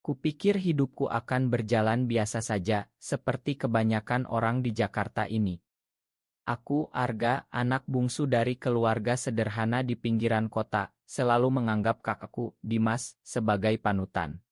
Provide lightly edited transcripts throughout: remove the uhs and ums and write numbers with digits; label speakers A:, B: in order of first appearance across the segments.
A: Kupikir hidupku akan berjalan biasa saja, seperti kebanyakan orang di Jakarta ini. Aku, Arga, anak bungsu dari keluarga sederhana di pinggiran kota, selalu menganggap kakakku, Dimas, sebagai panutan.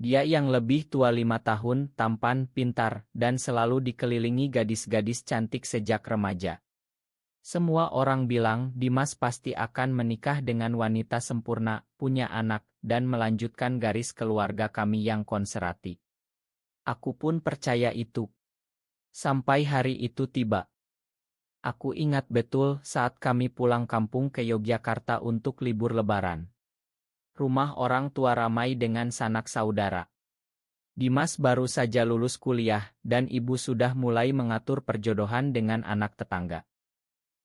A: Dia yang lebih tua 5 tahun, tampan, pintar, dan selalu dikelilingi gadis-gadis cantik sejak remaja. Semua orang bilang Dimas pasti akan menikah dengan wanita sempurna, punya anak, dan melanjutkan garis keluarga kami yang konservatif. Aku pun percaya itu. Sampai hari itu tiba. Aku ingat betul saat kami pulang kampung ke Yogyakarta untuk libur lebaran. Rumah orang tua ramai dengan sanak saudara. Dimas baru saja lulus kuliah, dan ibu sudah mulai mengatur perjodohan dengan anak tetangga.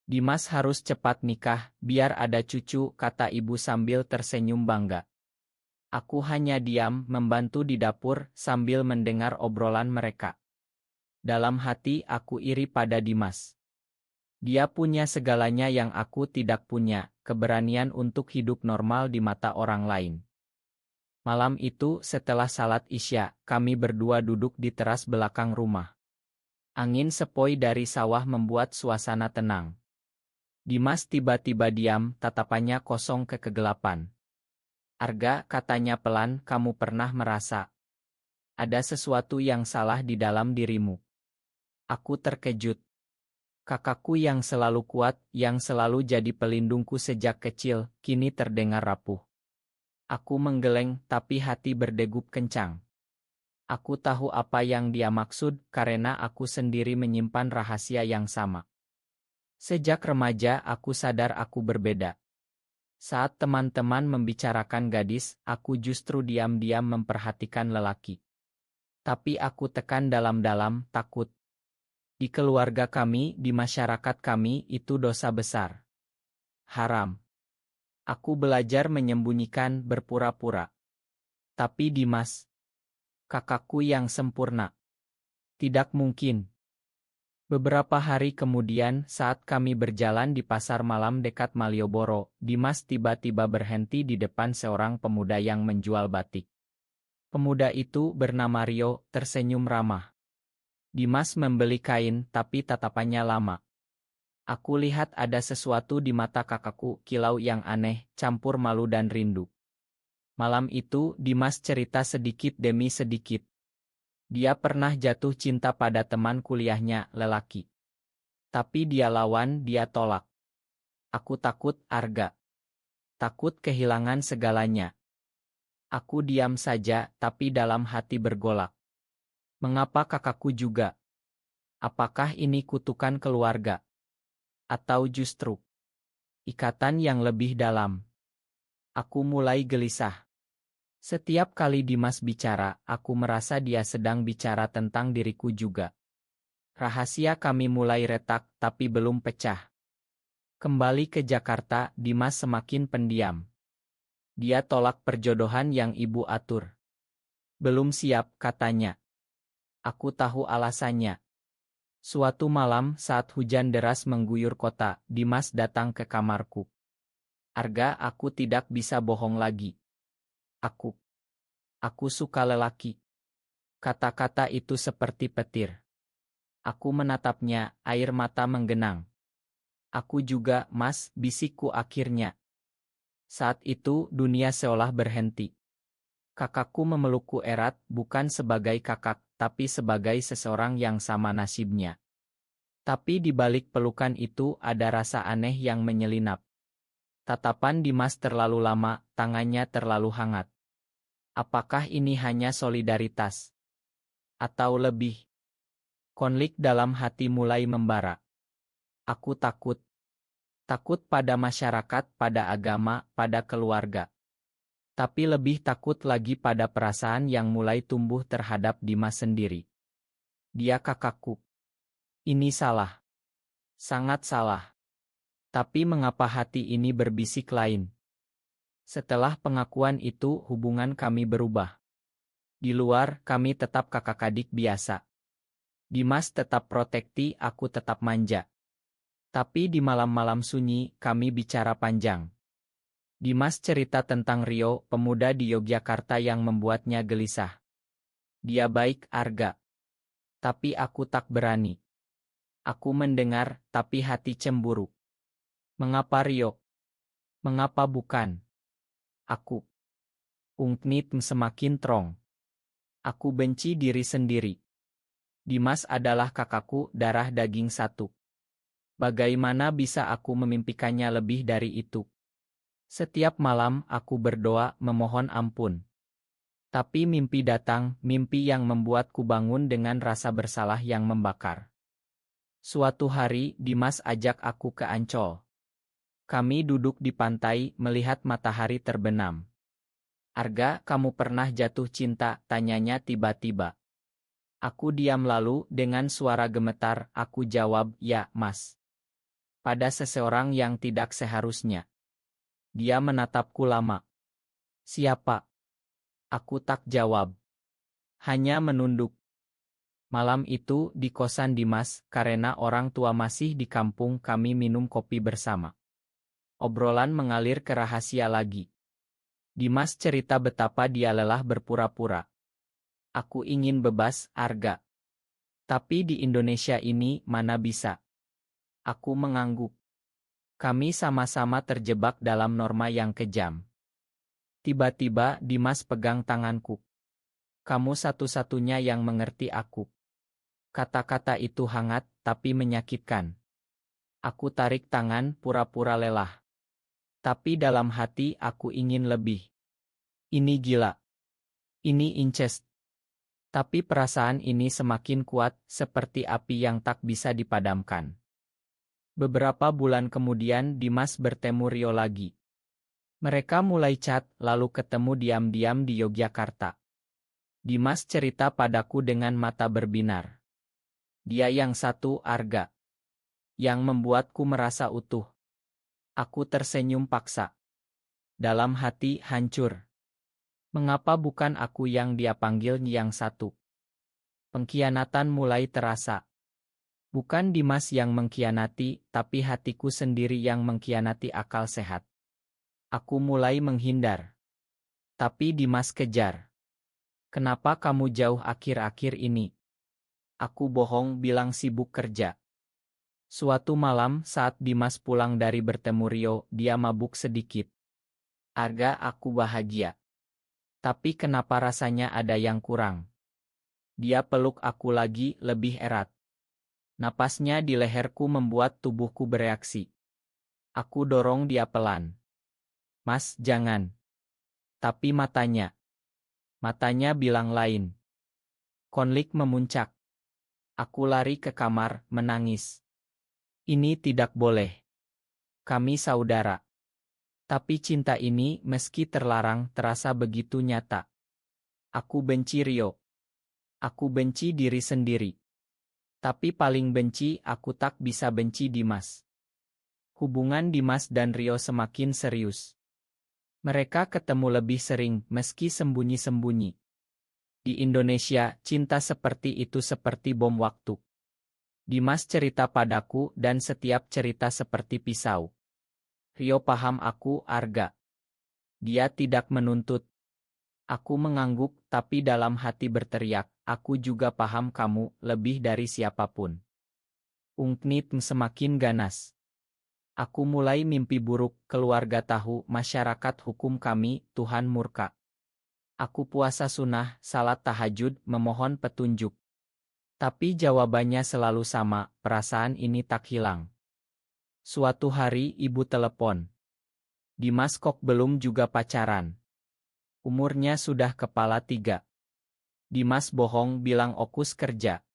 A: Dimas harus cepat nikah, biar ada cucu, kata ibu sambil tersenyum bangga. Aku hanya diam, membantu di dapur, sambil mendengar obrolan mereka. Dalam hati aku iri pada Dimas. Dia punya segalanya yang aku tidak punya, keberanian untuk hidup normal di mata orang lain. Malam itu, setelah salat Isya, kami berdua duduk di teras belakang rumah. Angin sepoi dari sawah membuat suasana tenang. Dimas tiba-tiba diam, tatapannya kosong ke kegelapan. Arga, katanya pelan, kamu pernah merasa ada sesuatu yang salah di dalam dirimu. Aku terkejut. Kakakku yang selalu kuat, yang selalu jadi pelindungku sejak kecil, kini terdengar rapuh. Aku menggeleng, tapi hati berdegup kencang. Aku tahu apa yang dia maksud, karena aku sendiri menyimpan rahasia yang sama. Sejak remaja aku sadar aku berbeda. Saat teman-teman membicarakan gadis, aku justru diam-diam memperhatikan lelaki. Tapi aku tekan dalam-dalam, takut. Di keluarga kami, di masyarakat kami, itu dosa besar. Haram. Aku belajar menyembunyikan, berpura-pura. Tapi Dimas, kakakku yang sempurna. Tidak mungkin. Beberapa hari kemudian, saat kami berjalan di pasar malam dekat Malioboro, Dimas tiba-tiba berhenti di depan seorang pemuda yang menjual batik. Pemuda itu bernama Rio, tersenyum ramah. Dimas membeli kain, tapi tatapannya lama. Aku lihat ada sesuatu di mata kakakku, kilau yang aneh, campur malu dan rindu. Malam itu, Dimas cerita sedikit demi sedikit. Dia pernah jatuh cinta pada teman kuliahnya, lelaki. Tapi dia lawan, dia tolak. Aku takut, Arga. Takut kehilangan segalanya. Aku diam saja, tapi dalam hati bergolak. Mengapa kakakku juga? Apakah ini kutukan keluarga? Atau justru ikatan yang lebih dalam? Aku mulai gelisah. Setiap kali Dimas bicara, aku merasa dia sedang bicara tentang diriku juga. Rahasia kami mulai retak, tapi belum pecah. Kembali ke Jakarta, Dimas semakin pendiam. Dia tolak perjodohan yang ibu atur. Belum siap, katanya. Aku tahu alasannya. Suatu malam, saat hujan deras mengguyur kota, Dimas datang ke kamarku. Arga, aku tidak bisa bohong lagi. Aku suka lelaki. Kata-kata itu seperti petir. Aku menatapnya, air mata menggenang. Aku juga, Mas, bisikku akhirnya. Saat itu, dunia seolah berhenti. Kakakku memelukku erat, bukan sebagai kakak, tapi sebagai seseorang yang sama nasibnya. Tapi di balik pelukan itu ada rasa aneh yang menyelinap. Tatapan Dimas terlalu lama, tangannya terlalu hangat. Apakah ini hanya solidaritas? Atau lebih? Konflik dalam hati mulai membara. Aku takut. Takut pada masyarakat, pada agama, pada keluarga. Tapi lebih takut lagi pada perasaan yang mulai tumbuh terhadap Dimas sendiri. Dia kakakku. Ini salah. Sangat salah. Tapi mengapa hati ini berbisik lain? Setelah pengakuan itu, hubungan kami berubah. Di luar, kami tetap kakak adik biasa. Dimas tetap protektif, aku tetap manja. Tapi di malam-malam sunyi, kami bicara panjang. Dimas cerita tentang Rio, pemuda di Yogyakarta yang membuatnya gelisah. Dia baik, Arga. Tapi aku tak berani. Aku mendengar, tapi hati cemburu. Mengapa Rio? Mengapa bukan? Aku. Ungknit semakin terong. Aku benci diri sendiri. Dimas adalah kakakku, darah daging satu. Bagaimana bisa aku memimpikannya lebih dari itu? Setiap malam aku berdoa memohon ampun. Tapi mimpi datang, mimpi yang membuatku bangun dengan rasa bersalah yang membakar. Suatu hari, Dimas ajak aku ke Ancol. Kami duduk di pantai, melihat matahari terbenam. Arga, kamu pernah jatuh cinta? Tanyanya tiba-tiba. Aku diam lalu, dengan suara gemetar, aku jawab, ya, Mas. Pada seseorang yang tidak seharusnya. Dia menatapku lama. Siapa? Aku tak jawab. Hanya menunduk. Malam itu, di kosan Dimas, karena orang tua masih di kampung, kami minum kopi bersama. Obrolan mengalir ke rahasia lagi. Dimas cerita betapa dia lelah berpura-pura. Aku ingin bebas, Arga. Tapi di Indonesia ini, mana bisa? Aku mengangguk. Kami sama-sama terjebak dalam norma yang kejam. Tiba-tiba, Dimas pegang tanganku. Kamu satu-satunya yang mengerti aku. Kata-kata itu hangat, tapi menyakitkan. Aku tarik tangan, pura-pura lelah. Tapi dalam hati aku ingin lebih. Ini gila. Ini incest. Tapi perasaan ini semakin kuat, seperti api yang tak bisa dipadamkan. Beberapa bulan kemudian Dimas bertemu Rio lagi. Mereka mulai chat, lalu ketemu diam-diam di Yogyakarta. Dimas cerita padaku dengan mata berbinar. Dia yang satu, Arga. Yang membuatku merasa utuh. Aku tersenyum paksa. Dalam hati hancur. Mengapa bukan aku yang dia panggil yang satu? Pengkhianatan mulai terasa. Bukan Dimas yang mengkhianati, tapi hatiku sendiri yang mengkhianati akal sehat. Aku mulai menghindar. Tapi Dimas kejar. Kenapa kamu jauh akhir-akhir ini? Aku bohong bilang sibuk kerja. Suatu malam saat Dimas pulang dari bertemu Rio, dia mabuk sedikit. Arga, aku bahagia. Tapi kenapa rasanya ada yang kurang? Dia peluk aku lagi, lebih erat. Napasnya di leherku membuat tubuhku bereaksi. Aku dorong dia pelan. Mas, jangan. Tapi matanya bilang lain. Konflik memuncak. Aku lari ke kamar, menangis. Ini tidak boleh. Kami saudara. Tapi cinta ini, meski terlarang, terasa begitu nyata. Aku benci Rio. Aku benci diri sendiri. Tapi paling benci, aku tak bisa benci Dimas. Hubungan Dimas dan Rio semakin serius. Mereka ketemu lebih sering, meski sembunyi-sembunyi. Di Indonesia, cinta seperti itu seperti bom waktu. Dimas cerita padaku, dan setiap cerita seperti pisau. Rio paham aku, Arga. Dia tidak menuntut. Aku mengangguk, tapi dalam hati berteriak, aku juga paham kamu, lebih dari siapapun. Ungknit semakin ganas. Aku mulai mimpi buruk, keluarga tahu, masyarakat hukum kami, Tuhan murka. Aku puasa sunnah, salat tahajud, memohon petunjuk. Tapi jawabannya selalu sama, perasaan ini tak hilang. Suatu hari ibu telepon. Dimas kok belum juga pacaran. Umurnya sudah kepala 3. Dimas bohong bilang okus kerja.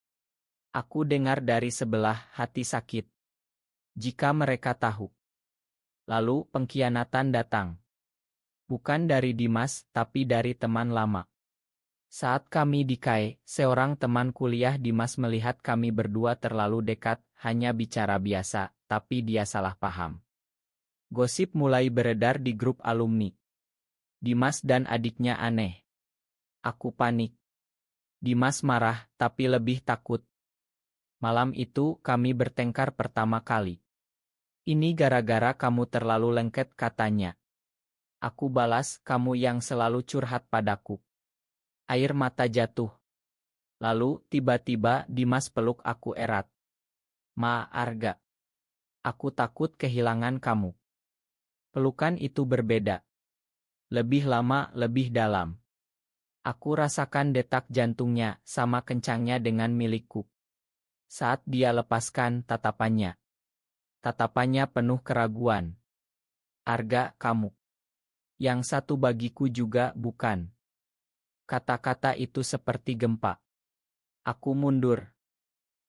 A: Aku dengar dari sebelah, hati sakit. Jika mereka tahu. Lalu pengkhianatan datang. Bukan dari Dimas, tapi dari teman lama. Saat kami di KAI, seorang teman kuliah Dimas melihat kami berdua terlalu dekat, hanya bicara biasa, tapi dia salah paham. Gosip mulai beredar di grup alumni. Dimas dan adiknya aneh. Aku panik. Dimas marah, tapi lebih takut. Malam itu kami bertengkar pertama kali. Ini gara-gara kamu terlalu lengket, katanya. Aku balas, kamu yang selalu curhat padaku. Air mata jatuh. Lalu, tiba-tiba Dimas peluk aku erat. Ma, Arga. Aku takut kehilangan kamu. Pelukan itu berbeda. Lebih lama, lebih dalam. Aku rasakan detak jantungnya sama kencangnya dengan milikku. Saat dia lepaskan tatapannya. Tatapannya penuh keraguan. Arga, kamu. Yang satu bagiku juga bukan. Kata-kata itu seperti gempa. Aku mundur.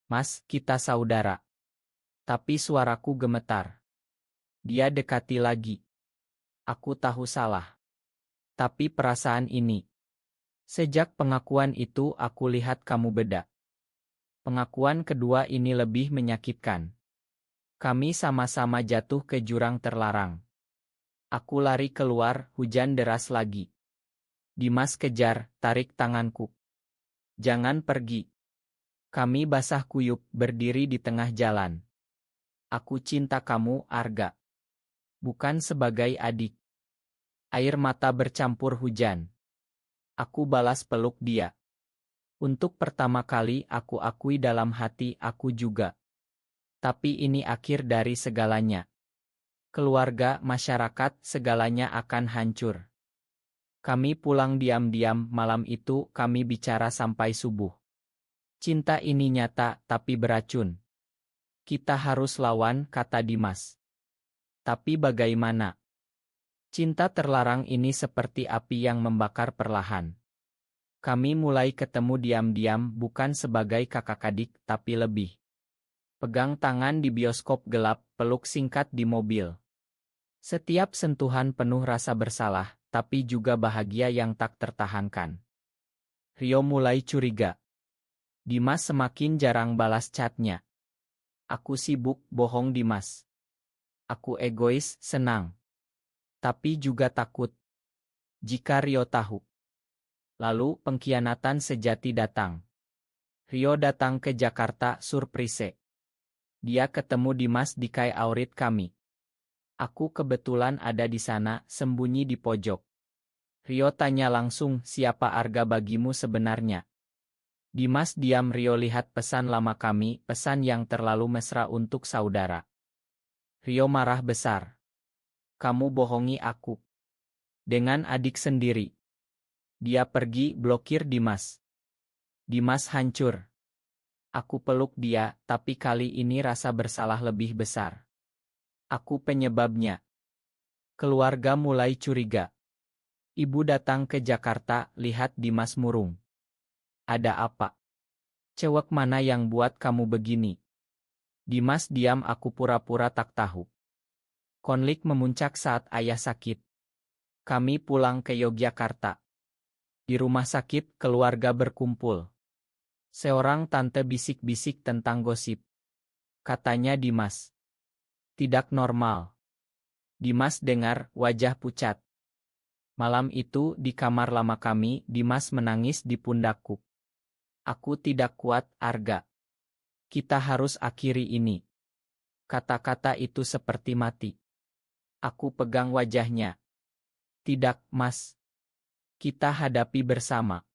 A: Mas, kita saudara. Tapi suaraku gemetar. Dia dekati lagi. Aku tahu salah. Tapi perasaan ini. Sejak pengakuan itu aku lihat kamu beda. Pengakuan kedua ini lebih menyakitkan. Kami sama-sama jatuh ke jurang terlarang. Aku lari keluar, hujan deras lagi. Dimas kejar, tarik tanganku. Jangan pergi. Kami basah kuyup, berdiri di tengah jalan. Aku cinta kamu, Arga. Bukan sebagai adik. Air mata bercampur hujan. Aku balas peluk dia. Untuk pertama kali aku akui dalam hati aku juga. Tapi ini akhir dari segalanya. Keluarga, masyarakat, segalanya akan hancur. Kami pulang diam-diam, malam itu kami bicara sampai subuh. Cinta ini nyata, tapi beracun. Kita harus lawan, kata Dimas. Tapi bagaimana? Cinta terlarang ini seperti api yang membakar perlahan. Kami mulai ketemu diam-diam, bukan sebagai kakak-adik, tapi lebih. Pegang tangan di bioskop gelap, peluk singkat di mobil. Setiap sentuhan penuh rasa bersalah, tapi juga bahagia yang tak tertahankan. Rio mulai curiga. Dimas semakin jarang balas chatnya. Aku sibuk, bohong Dimas. Aku egois, senang. Tapi juga takut. Jika Rio tahu. Lalu pengkhianatan sejati datang. Rio datang ke Jakarta, surprise. Dia ketemu Dimas di Kai Aurit kami. Aku kebetulan ada di sana, sembunyi di pojok. Rio tanya langsung, siapa Arga bagimu sebenarnya? Dimas diam. Rio lihat pesan lama kami, pesan yang terlalu mesra untuk saudara. Rio marah besar. Kamu bohongi aku. Dengan adik sendiri. Dia pergi, blokir Dimas. Dimas hancur. Aku peluk dia, tapi kali ini rasa bersalah lebih besar. Aku penyebabnya. Keluarga mulai curiga. Ibu datang ke Jakarta, lihat Dimas murung. Ada apa? Cewek mana yang buat kamu begini? Dimas diam, aku pura-pura tak tahu. Konflik memuncak saat ayah sakit. Kami pulang ke Yogyakarta. Di rumah sakit, keluarga berkumpul. Seorang tante bisik-bisik tentang gosip. Katanya Dimas. Tidak normal. Dimas dengar, wajah pucat. Malam itu, di kamar lama kami, Dimas menangis di pundakku. Aku tidak kuat, Arga. Kita harus akhiri ini. Kata-kata itu seperti mati. Aku pegang wajahnya. Tidak, Mas. Kita hadapi bersama.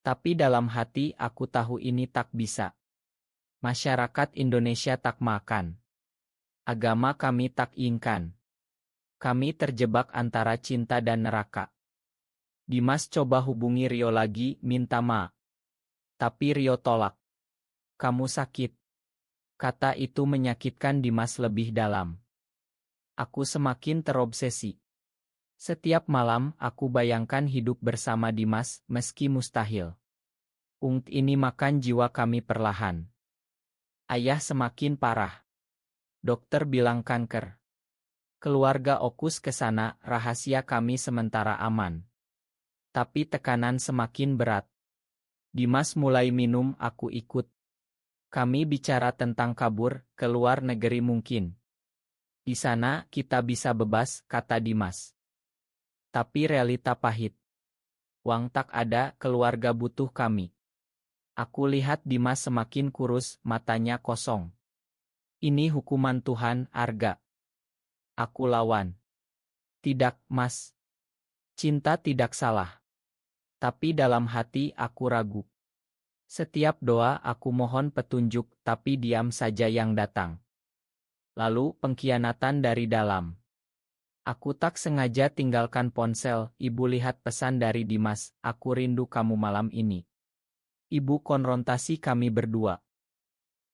A: Tapi dalam hati aku tahu ini tak bisa. Masyarakat Indonesia tak makan. Agama kami tak inginkan. Kami terjebak antara cinta dan neraka. Dimas coba hubungi Rio lagi, minta maaf. Tapi Rio tolak. Kamu sakit. Kata itu menyakitkan Dimas lebih dalam. Aku semakin terobsesi. Setiap malam aku bayangkan hidup bersama Dimas, meski mustahil. Ini makan jiwa kami perlahan. Ayah semakin parah. Dokter bilang kanker. Keluarga Okus ke sana, rahasia kami sementara aman. Tapi tekanan semakin berat. Dimas mulai minum, aku ikut. Kami bicara tentang kabur, ke luar negeri mungkin. Di sana kita bisa bebas, kata Dimas. Tapi realita pahit. Uang tak ada, keluarga butuh kami. Aku lihat Dimas semakin kurus, matanya kosong. Ini hukuman Tuhan, Arga. Aku lawan. Tidak, Mas. Cinta tidak salah. Tapi dalam hati aku ragu. Setiap doa aku mohon petunjuk, tapi diam saja yang datang. Lalu pengkhianatan dari dalam. Aku tak sengaja tinggalkan ponsel. Ibu lihat pesan dari Dimas, aku rindu kamu malam ini. Ibu konfrontasi kami berdua.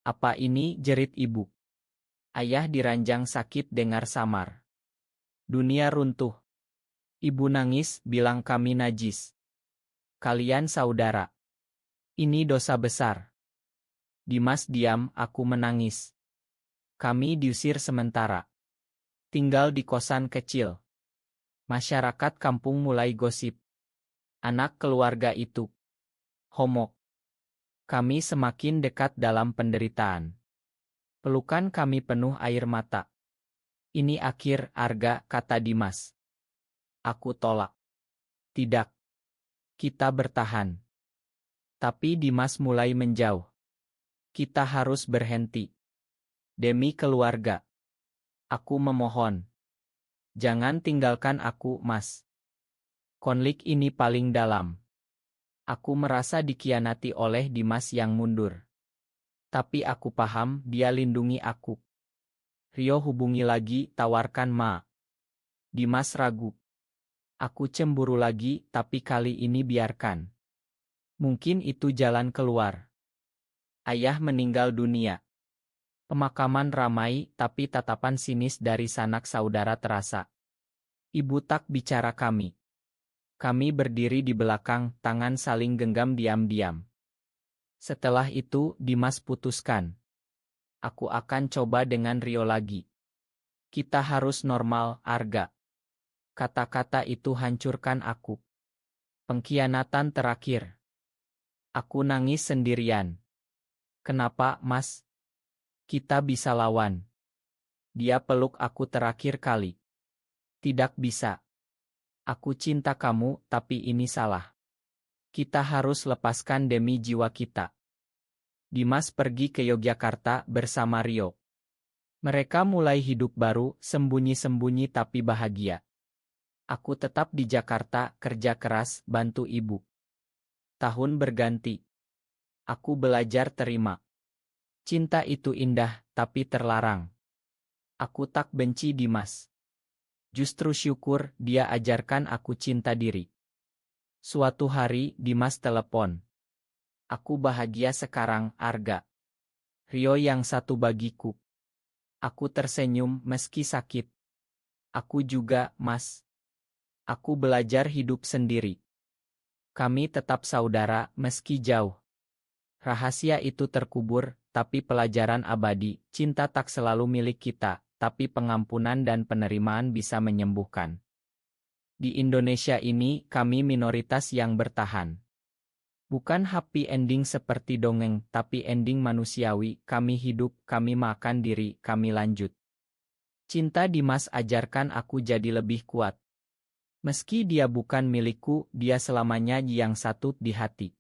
A: Apa ini, jerit ibu. Ayah diranjang sakit dengar samar. Dunia runtuh. Ibu nangis, bilang kami najis. Kalian saudara. Ini dosa besar. Dimas diam, aku menangis. Kami diusir sementara. Tinggal di kosan kecil. Masyarakat kampung mulai gosip. Anak keluarga itu homo. Kami semakin dekat dalam penderitaan. Pelukan kami penuh air mata. Ini akhir, Arga, kata Dimas. Aku tolak. Tidak. Kita bertahan. Tapi Dimas mulai menjauh. Kita harus berhenti. Demi keluarga. Aku memohon. Jangan tinggalkan aku, Mas. Konflik ini paling dalam. Aku merasa dikhianati oleh Dimas yang mundur. Tapi aku paham dia lindungi aku. Rio hubungi lagi, tawarkan Ma. Dimas ragu. Aku cemburu lagi, tapi kali ini biarkan. Mungkin itu jalan keluar. Ayah meninggal dunia. Pemakaman ramai, tapi tatapan sinis dari sanak saudara terasa. Ibu tak bicara kami. Kami berdiri di belakang, tangan saling genggam diam-diam. Setelah itu, Dimas putuskan. Aku akan coba dengan Rio lagi. Kita harus normal, Arga. Kata-kata itu hancurkan aku. Pengkhianatan terakhir. Aku nangis sendirian. Kenapa, Mas? Kita bisa lawan. Dia peluk aku terakhir kali. Tidak bisa. Aku cinta kamu, tapi ini salah. Kita harus lepaskan demi jiwa kita. Dimas pergi ke Yogyakarta bersama Rio. Mereka mulai hidup baru, sembunyi-sembunyi tapi bahagia. Aku tetap di Jakarta, kerja keras, bantu ibu. Tahun berganti. Aku belajar terima. Cinta itu indah, tapi terlarang. Aku tak benci Dimas. Justru syukur dia ajarkan aku cinta diri. Suatu hari, Dimas telepon. Aku bahagia sekarang, Arga. Rio yang satu bagiku. Aku tersenyum meski sakit. Aku juga, Mas. Aku belajar hidup sendiri. Kami tetap saudara meski jauh. Rahasia itu terkubur, tapi pelajaran abadi. Cinta tak selalu milik kita, tapi pengampunan dan penerimaan bisa menyembuhkan. Di Indonesia ini, kami minoritas yang bertahan. Bukan happy ending seperti dongeng, tapi ending manusiawi. Kami hidup, kami makan diri, kami lanjut. Cinta Dimas ajarkan aku jadi lebih kuat. Meski dia bukan milikku, dia selamanya yang satu di hati.